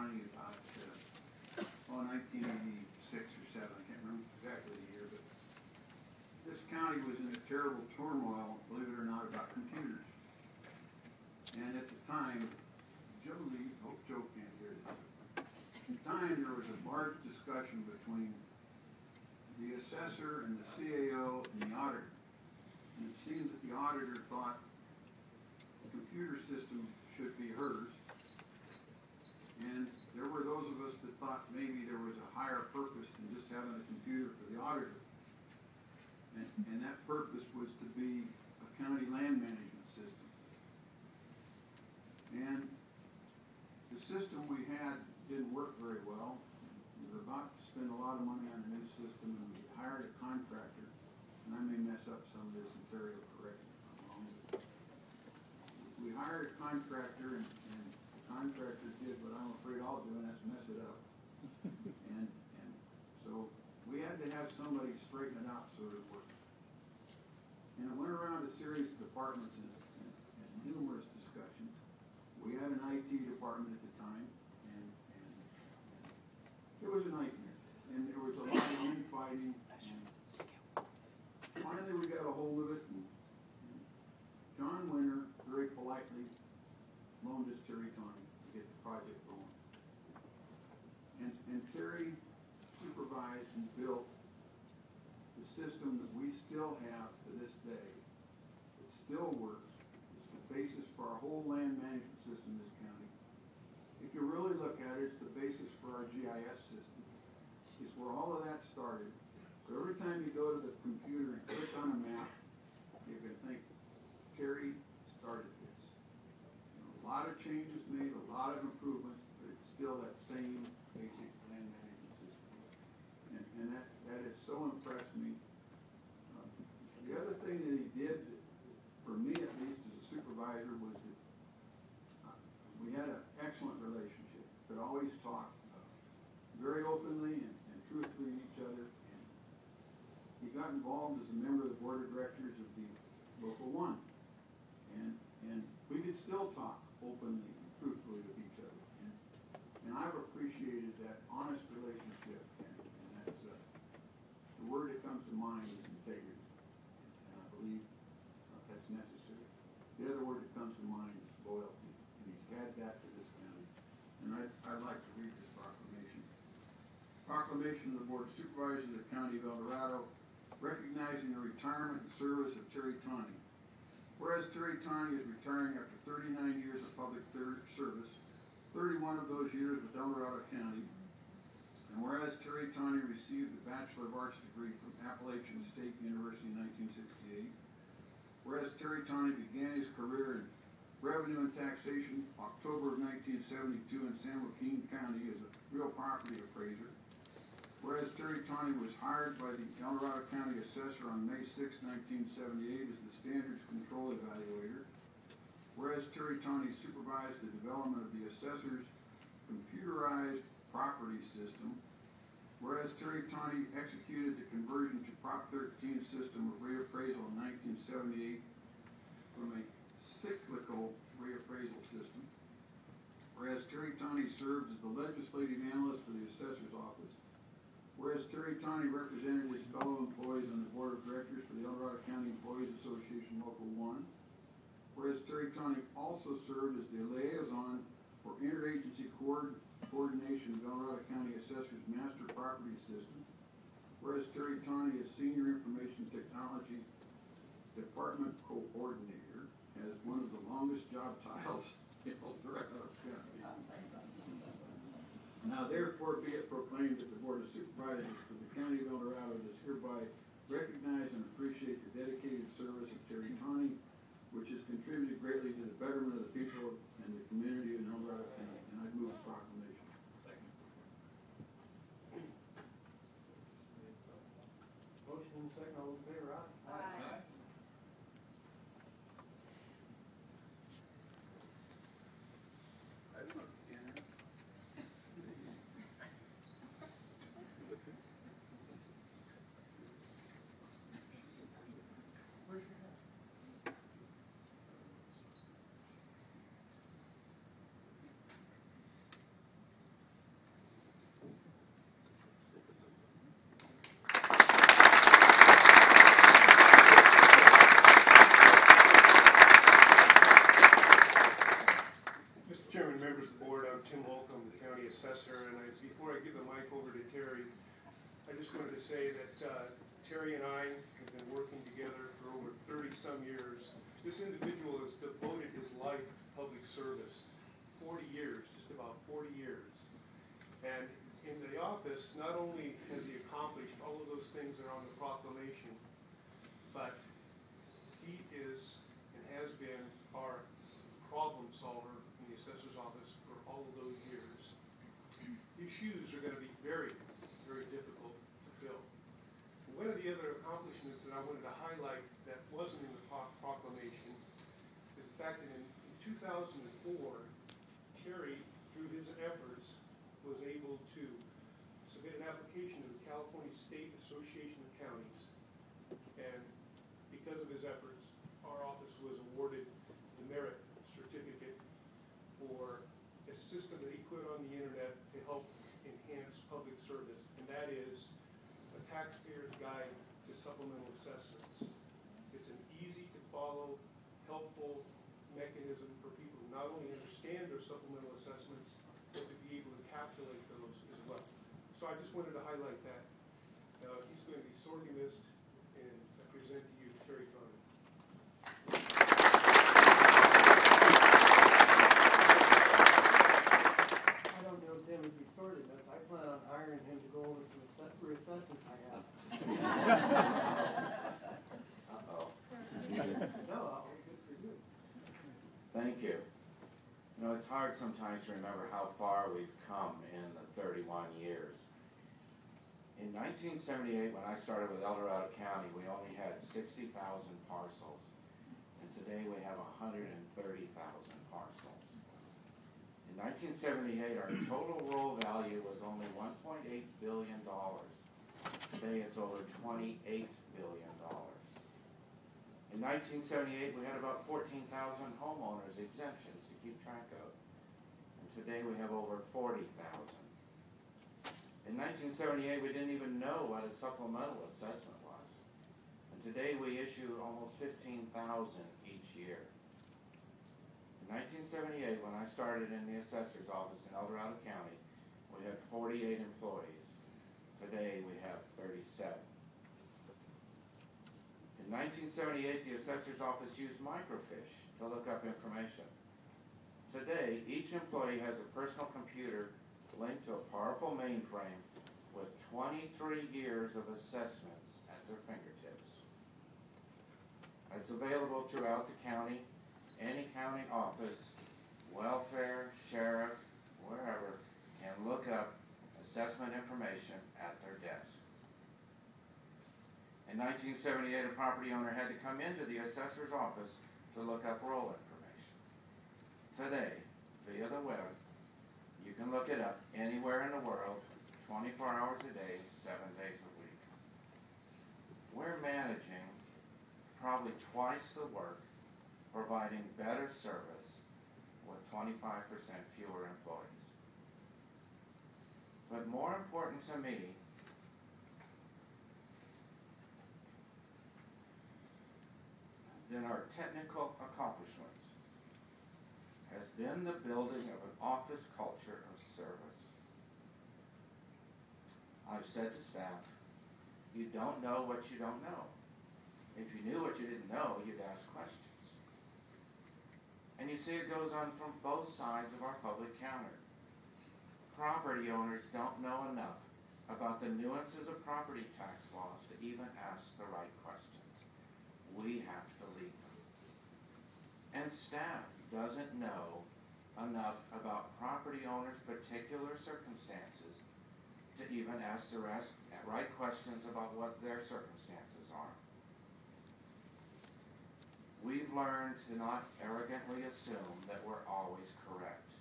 County about 1986 or 7. I can't remember exactly the year, but this county was in a terrible turmoil, believe it or not, about computers. And at the time, hope Joe can't hear this. At the time, there was a large discussion between the assessor and the CAO and the auditor. And it seems that the auditor thought the computer system should be hers. And there were those of us that thought maybe there was a higher purpose than just having a computer for the auditor. And that purpose was to be a county land management system. And the system we had didn't work very well. We were about to spend a lot of money on a new system, and we hired a contractor. And I may mess up some of this, and Terry will correct me if I'm wrong. We hired a contractor, and the contractor did what I'm afraid I'll do, and that's mess it up. and so we had to have somebody straighten it out so that it worked. And it went around a series of departments and numerous discussions. We had an IT department at the time, and it was a nightmare. And there was a lot of infighting. And finally, we got a hold of it, and John Winter very politely loaned us Terry Tawney to get the project going. And Terry supervised and built the system that we still have to this day. It still works. It's the basis for our whole land management system in this county. If you really look at it, it's the basis for our GIS system. It's where all of that started. So every time you go to the computer and click on a map, you can think, Terry started this. A lot of changes made, a lot of improvements, but it's still that same basic land management system. And that has so impressed me. The other thing that he did, for me at least as a supervisor, was that we had an excellent relationship, but always talked very openly and truthfully to each other. And he got involved as a member of the board of directors of the Local 1. And we could still talk openly and truthfully with each other. And I've appreciated that honest relationship. And that's the word that comes to mind is integrity. And I believe that's necessary. The other word that comes to mind is loyalty. And he's had that to this county. And I'd like to read this proclamation. Proclamation of the Board of Supervisors of the County of El Dorado, recognizing the retirement and service of Terry Tawney. Whereas Terry Tawney is retiring after 39 years of public service, 31 of those years with El Dorado County, and whereas Terry Tawney received a Bachelor of Arts degree from Appalachian State University in 1968, whereas Terry Tawney began his career in revenue and taxation October of 1972 in San Joaquin County as a real property appraiser, whereas Terry Tawney was hired by the El Dorado County Assessor on May 6, 1978 as the Standards Control Evaluator, whereas Terry Tawney supervised the development of the Assessor's computerized property system, whereas Terry Tawney executed the conversion to Prop 13 system of reappraisal in 1978 from a cyclical reappraisal system, whereas Terry Tawney served as the legislative analyst for the Assessor's Office, whereas Terry Tawney represented his fellow employees on the Board of Directors for the El Dorado County Employees Association Local 1, whereas Terry Tawney also served as the liaison for interagency coordination of El Dorado County Assessor's Master Property System, whereas Terry Tawney is Senior Information Technology Department Coordinator, has one of the longest job titles in El Dorado County. Now therefore be it proclaimed that the Board of Supervisors for the County of El Dorado does hereby recognize and appreciate the dedicated service of Terry Tawney, which has contributed greatly to the betterment of the people and the community in El Dorado County. And I move the proclamation. Second. Motion and second, all in favor, aye? Aye. just wanted to say that Terry and I have been working together for over 30-some years. This individual has devoted his life to public service, 40 years, just about 40 years. And in the office, not only has he accomplished all of those things that are on the proclamation, but he is and has been our problem solver in the assessor's office for all of those years. These shoes are going to be very, very difficult to fill. And one of the other accomplishments that I wanted to highlight that wasn't in the proclamation is the fact that in 2004, Terry, through his efforts, was able to submit an application to the California State Association of Counties. And because of his efforts, our office was awarded the merit certificate for a system that he put on the internet to help enhance public service, and that is a taxpayer's guide to supplemental assessments. It's an easy to follow, helpful mechanism for people who not only understand their supplemental assessments, but to be able to calculate those as well. So I just wanted to highlight that. He's going to be sorely missed, and I present to you Terry Tawney. I don't know if Tim would be sorely missed. I plan on hiring him to go over some reassessments I have. Uh-oh. No, good for you. Thank you. You know, it's hard sometimes to remember how far we've come in the 31 years. In 1978, when I started with El Dorado County, we only had 60,000 parcels. And today we have 130,000 parcels. In 1978, our total roll value was only $1.8 billion. Today it's over $28 billion. In 1978, we had about 14,000 homeowners exemptions to keep track of. And today we have over 40,000. In 1978, we didn't even know what a supplemental assessment was. And today we issue almost 15,000 each year. In 1978, when I started in the assessor's office in El Dorado County, we had 48 employees. Today we have 37. In 1978, the assessor's office used microfiche to look up information. Today, each employee has a personal computer linked to a powerful mainframe with 23 years of assessments at their fingertips. It's available throughout the county. Any county office, welfare, sheriff, wherever, can look up assessment information at their desk. In 1978, a property owner had to come into the assessor's office to look up roll information. Today, via the web, you can look it up anywhere in the world, 24 hours a day, 7 days a week. We're managing probably twice the work, providing better service with 25% fewer employees. But more important to me than our technical accomplishments has been the building of an office culture of service. I've said to staff, you don't know what you don't know. If you knew what you didn't know, you'd ask questions. And you see it goes on from both sides of our public counter. Property owners don't know enough about the nuances of property tax laws to even ask the right questions. We have to lead them. And staff doesn't know enough about property owners' particular circumstances to even ask the right questions about what their circumstances are. We've learned to not arrogantly assume that we're always correct.